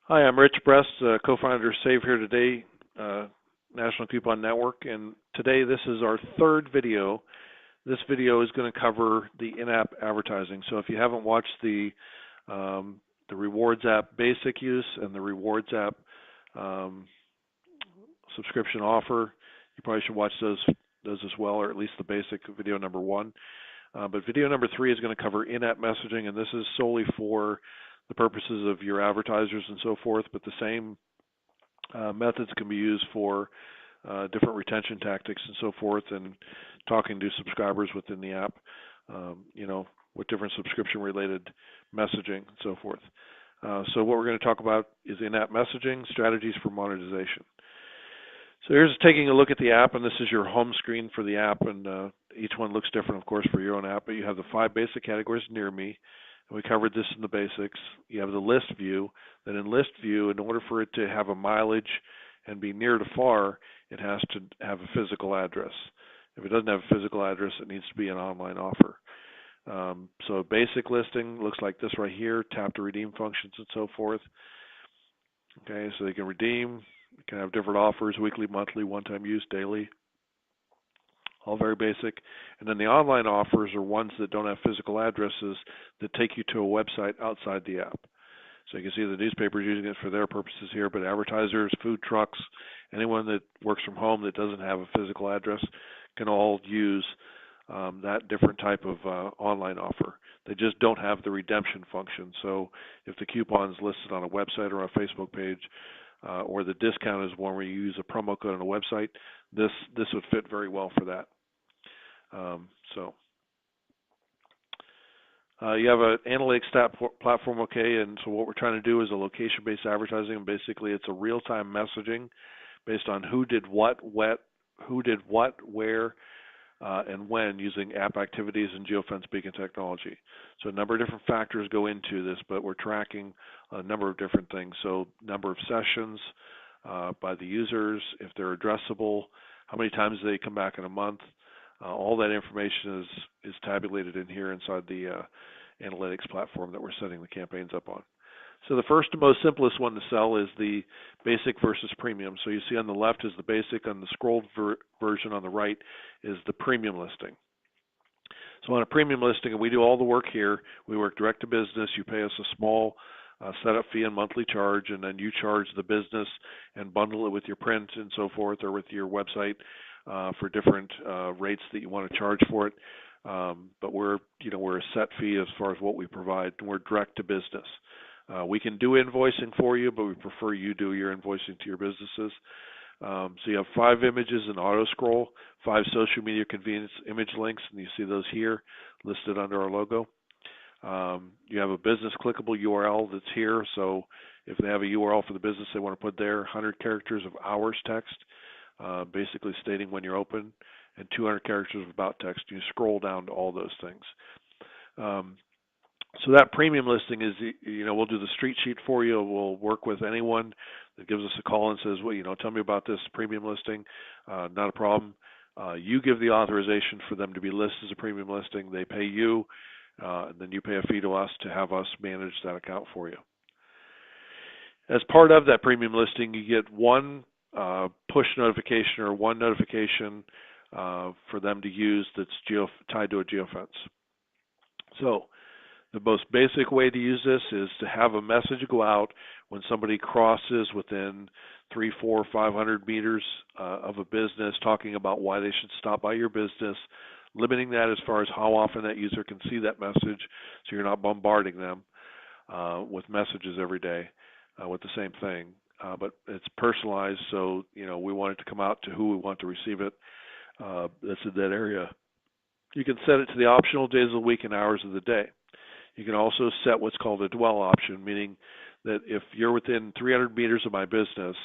Hi, I'm Rich Brest, co-founder of Save Here Today, National Coupon Network, and today this is our third video. This video is going to cover the in-app advertising. So if you haven't watched the Rewards app basic use and the Rewards app um, subscription offer, you probably should watch those as well, or at least the basic video number one. But video number three is going to cover in-app messaging, and this is solely for the purposes of your advertisers and so forth, but the same methods can be used for different retention tactics and so forth, and talking to subscribers within the app, with different subscription-related messaging and so forth. So what we're going to talk about is in-app messaging, strategies for monetization. So here's taking a look at the app, and this is your home screen for the app, and each one looks different, of course, for your own app, but you have the 5 basic categories near me, and we covered this in the basics. You have the list view. Then in list view, in order for it to have a mileage and be near to far, it has to have a physical address. If it doesn't have a physical address, it needs to be an online offer. So a basic listing looks like this right here, tap to redeem functions and so forth. Okay, so they can redeem, you can have different offers, weekly, monthly, one-time use, daily, all very basic. And then the online offers are ones that don't have physical addresses that take you to a website outside the app. So you can see the newspapers using it for their purposes here, but advertisers, food trucks, anyone that works from home that doesn't have a physical address can all use that different type of online offer. They just don't have the redemption function. So if the coupon is listed on a website or a Facebook page, or the discount is one where you use a promo code on a website, this would fit very well for that. You have an analytics platform, okay, and so what we're trying to do is a location-based advertising, and basically it's a real-time messaging based on who did what, where, and when, using app activities and geofence beacon technology. So a number of different factors go into this, but we're tracking a number of different things. So number of sessions by the users, if they're addressable, how many times they come back in a month. All that information is tabulated in here inside the analytics platform that we're setting the campaigns up on. So the first and most simplest one to sell is the basic versus premium. So you see on the left is the basic, on the scrolled version on the right is the premium listing. So on a premium listing, and we do all the work here, we work direct to business, you pay us a small setup fee and monthly charge, and then you charge the business and bundle it with your print and so forth, or with your website for different rates that you want to charge for it. But we're a set fee as far as what we provide, and we're direct to business. We can do invoicing for you, but we prefer you do your invoicing to your businesses. So you have 5 images in auto scroll, 5 social media convenience image links, and you see those here listed under our logo. You have a business clickable URL that's here, so if they have a URL for the business they want to put there, 100 characters of hours text, basically stating when you're open, and 200 characters of about text. You scroll down to all those things. So that premium listing is, we'll do the street sheet for you. We'll work with anyone that gives us a call and says, well, tell me about this premium listing. Not a problem. You give the authorization for them to be listed as a premium listing. They pay you, and then you pay a fee to us to have us manage that account for you. As part of that premium listing, you get one push notification or one notification for them to use that's tied to a geofence. So the most basic way to use this is to have a message go out when somebody crosses within 300, 400, 500 meters of a business, talking about why they should stop by your business, limiting that as far as how often that user can see that message, so you're not bombarding them with messages every day with the same thing. But it's personalized, so we want it to come out to who we want to receive it. That's in that area. You can set it to the optional days of the week and hours of the day. You can also set what's called a dwell option, meaning that if you're within 300 meters of my business,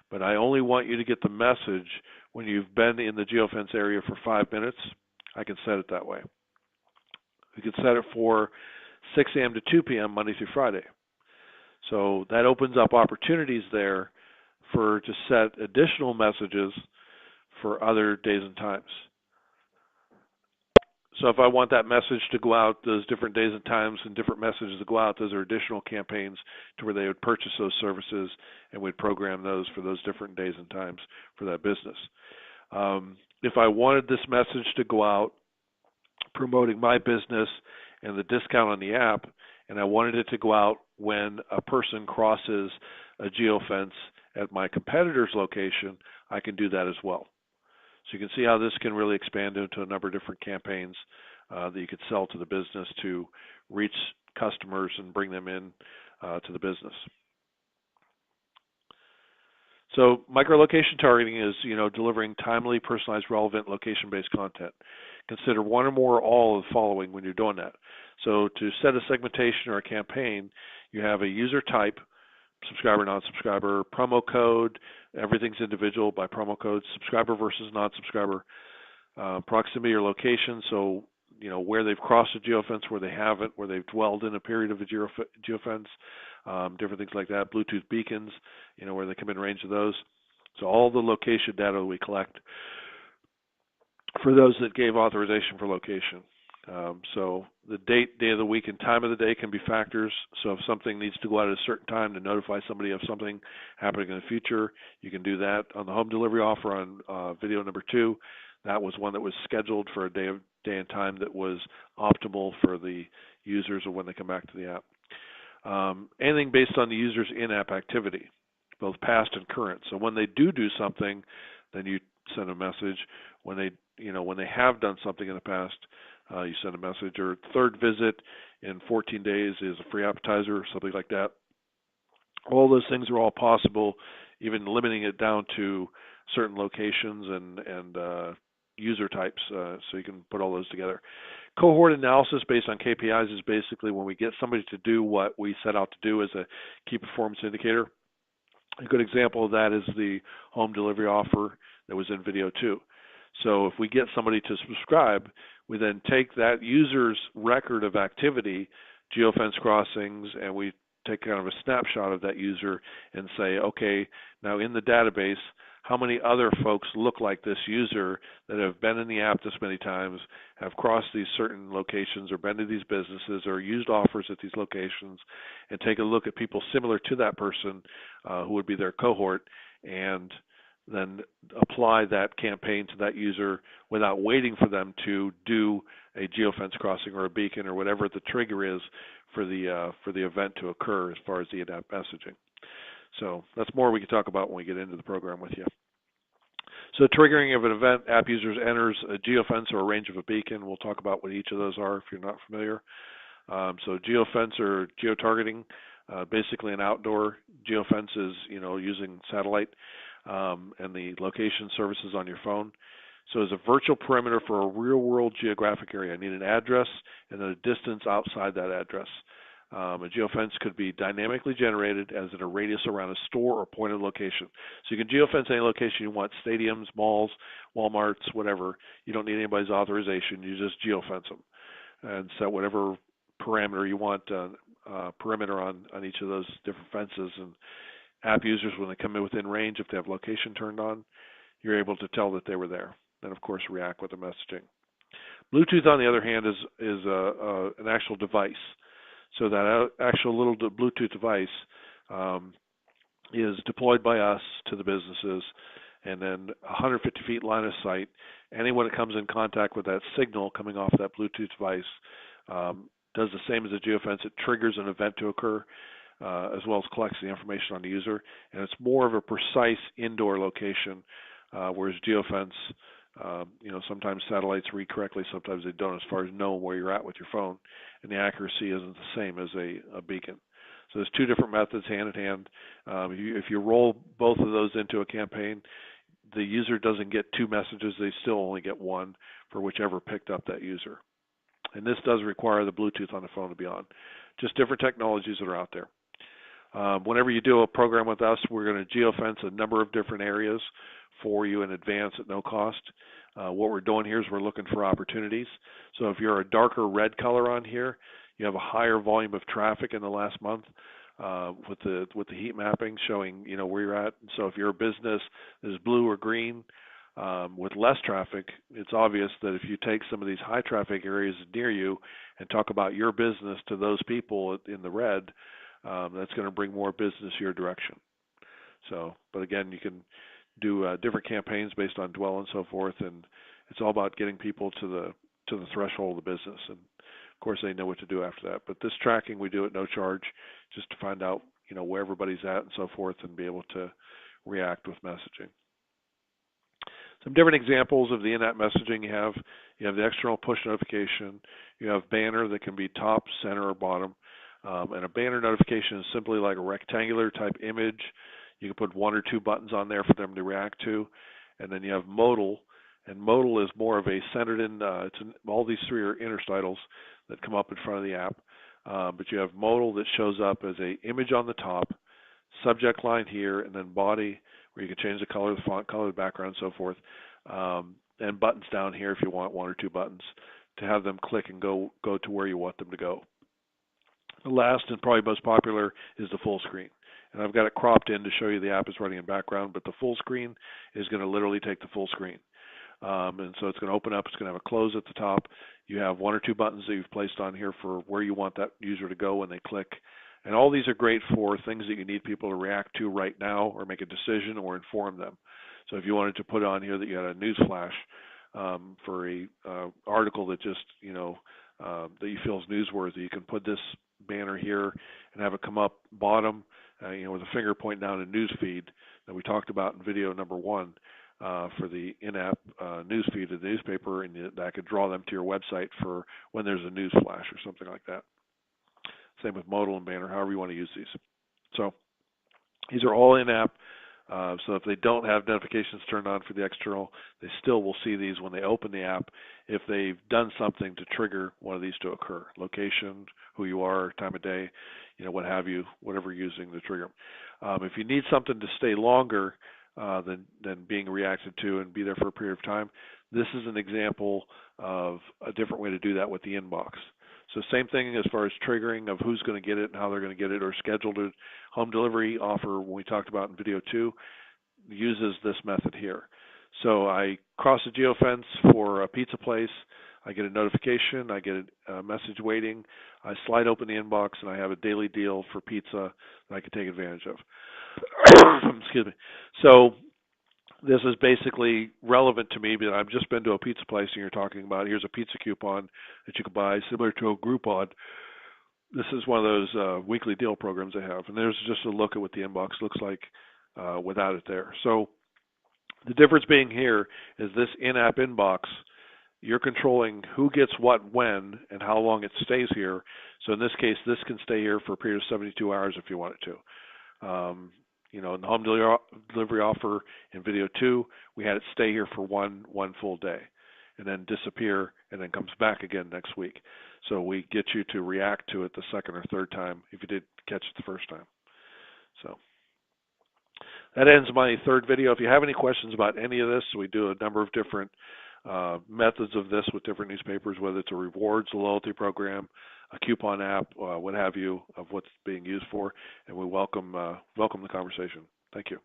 but I only want you to get the message when you've been in the geofence area for 5 minutes, I can set it that way. We can set it for 6 a.m. to 2 p.m. Monday through Friday. So that opens up opportunities there to set additional messages for other days and times. So if I want that message to go out those different days and times and different messages to go out, those are additional campaigns to where they would purchase those services, and we'd program those for those different days and times for that business. If I wanted this message to go out promoting my business and the discount on the app, and I wanted it to go out when a person crosses a geofence at my competitor's location, I can do that as well. So you can see how this can really expand into a number of different campaigns that you could sell to the business to reach customers and bring them in to the business. So microlocation targeting is, delivering timely, personalized, relevant, location-based content. Consider one or more or all of the following when you're doing that. So to set a segmentation or a campaign, you have a user type, subscriber, non-subscriber, promo code, everything's individual by promo code, subscriber versus non-subscriber, proximity or location, so where they've crossed a geofence, where they haven't, where they've dwelled in a period of a geofence, different things like that, Bluetooth beacons, where they come in range of those. So all the location data that we collect for those that gave authorization for location. So the day of the week, and time of the day can be factors. So if something needs to go out at a certain time to notify somebody of something happening in the future, you can do that. On the home delivery offer on video number 2, that was one that was scheduled for a day and time that was optimal for the users or when they come back to the app. Anything based on the user's in-app activity, both past and current. So when they do something, then you send a message. When they have done something in the past, you send a message. Or third visit in 14 days is a free appetizer or something like that. All those things are all possible, even limiting it down to certain locations and user types, so you can put all those together. Cohort analysis based on KPIs is basically when we get somebody to do what we set out to do as a key performance indicator. A good example of that is the home delivery offer that was in video 2. So if we get somebody to subscribe, we then take that user's record of activity, geofence crossings, and we take kind of a snapshot of that user and say, okay, now in the database, how many other folks look like this user that have been in the app this many times, have crossed these certain locations or been to these businesses or used offers at these locations, and take a look at people similar to that person who would be their cohort, and then apply that campaign to that user without waiting for them to do a geofence crossing or a beacon or whatever the trigger is for the event to occur as far as the in-app messaging. So that's more we can talk about when we get into the program with you. So triggering of an event, app users enters a geofence or a range of a beacon. We'll talk about what each of those are if you're not familiar. So geofence or geotargeting, basically an outdoor geofence is using satellite and the location services on your phone. So as a virtual perimeter for a real-world geographic area, I need an address and then a distance outside that address. A geofence could be dynamically generated as in a radius around a store or point of location. So you can geofence any location you want, stadiums, malls, Walmarts, whatever. You don't need anybody's authorization. You just geofence them and set whatever parameter you want, perimeter on each of those different fences. And app users, when they come in within range, if they have location turned on, you're able to tell that they were there. And, of course, react with the messaging. Bluetooth, on the other hand, is an actual device. So that actual little Bluetooth device is deployed by us to the businesses, and then 150 feet line of sight. Anyone that comes in contact with that signal coming off that Bluetooth device does the same as a geofence. It triggers an event to occur, as well as collects the information on the user. And it's more of a precise indoor location, whereas geofence, sometimes satellites read correctly, sometimes they don't, as far as knowing where you're at with your phone, and the accuracy isn't the same as a beacon. So there's two different methods hand in hand. If you roll both of those into a campaign, the user doesn't get two messages, they still only get one for whichever picked up that user. And this does require the Bluetooth on the phone to be on. Just different technologies that are out there. Whenever you do a program with us, we're going to geofence a number of different areas for you in advance at no cost. What we're doing here is we're looking for opportunities. So if you're a darker red color on here, you have a higher volume of traffic in the last month with the heat mapping showing where you're at. So if you're a business that is blue or green, With less traffic, it's obvious that if you take some of these high traffic areas near you and talk about your business to those people in the red, that's going to bring more business your direction. So, but again, you can do different campaigns based on dwell and so forth, and it's all about getting people to the threshold of the business. And of course, they know what to do after that. But this tracking we do at no charge, just to find out where everybody's at and so forth, and be able to react with messaging. Some different examples of the in-app messaging you have. You have the external push notification. You have banner that can be top, center, or bottom. And a banner notification is simply like a rectangular type image. You can put one or two buttons on there for them to react to. And then you have modal. And modal is more of a centered in, all these three are interstitials that come up in front of the app. But you have modal that shows up as a image on the top, subject line here, and then body, where you can change the color, the font color, the background, and so forth. And buttons down here if you want one or two buttons to have them click and go to where you want them to go. The last and probably most popular is the full screen. And I've got it cropped in to show you the app is running in background, but the full screen is going to literally take the full screen. And so it's going to open up, it's going to have a close at the top. You have one or two buttons that you've placed on here for where you want that user to go when they click. And all these are great for things that you need people to react to right now or make a decision or inform them. So if you wanted to put on here that you had a news flash for a article that just, that you feel is newsworthy, you can put this banner here and have it come up bottom, with a finger pointing down in news feed that we talked about in video number 1 for the in-app news feed of the newspaper, and that could draw them to your website for when there's a news flash or something like that. Same with modal and banner, however you want to use these. So these are all in-app. So if they don't have notifications turned on for the external, they still will see these when they open the app if they've done something to trigger one of these to occur. Location, who you are, time of day, what have you, whatever you're using to trigger them. If you need something to stay longer than being reacted to and be there for a period of time, this is an example of a different way to do that with the inbox. So same thing as far as triggering of who's going to get it and how they're going to get it, or scheduled home delivery offer when we talked about in video 2 uses this method here. So I cross a geofence for a pizza place. I get a notification. I get a message waiting. I slide open the inbox, and I have a daily deal for pizza that I can take advantage of. Excuse me. So this is basically relevant to me, but I've just been to a pizza place and you're talking about here's a pizza coupon that you can buy similar to a Groupon. This is one of those weekly deal programs they have, and there's just a look at what the inbox looks like without it there. So the difference being here is this in-app inbox, you're controlling who gets what when and how long it stays here. So in this case, this can stay here for a period of 72 hours if you want it to. In the home delivery offer in video 2, we had it stay here for one full day and then disappear and then comes back again next week. So we get you to react to it the second or third time if you did catch it the first time. So that ends my third video. If you have any questions about any of this, we do a number of different methods of this with different newspapers, whether it's a rewards, a loyalty program, a coupon app, what have you, of what's being used for, and we welcome the conversation. Thank you.